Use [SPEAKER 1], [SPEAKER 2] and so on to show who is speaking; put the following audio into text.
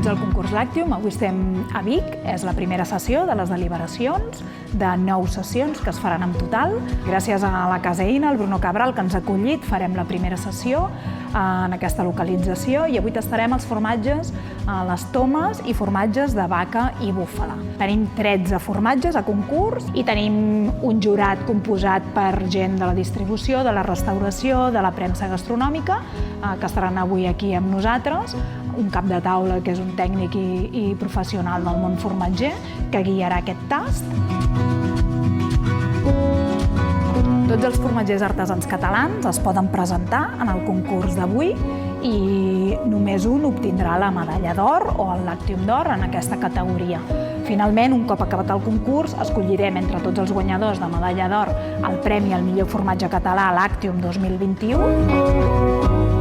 [SPEAKER 1] Benvinguts al concurs Lactium. Avui estem a Vic. És la primera sessió de les deliberacions, de 9 sessions que es faran en total. Gràcies a la Caseïna, al Bruno Cabral, que ens ha acollit, farem la primera sessió en aquesta localització i avui tastarem els formatges, les tomes i formatges de vaca i búfala. Tenim 13 formatges a concurs i tenim un jurat composat per gent de la distribució, de la restauració, de la premsa gastronòmica, que estaran avui aquí amb nosaltres, un cap de taula que és un tècnic i professional del món formatger que guiarà aquest tast. Tots els formatgers artesans catalans es poden presentar en el concurs d'avui i només un obtindrà la medalla d'or o el Lactium d'or en aquesta categoria. Finalment, un cop acabat el concurs, escollirem entre tots els guanyadors de medalla d'or el premi al millor formatge català Lactium 2021.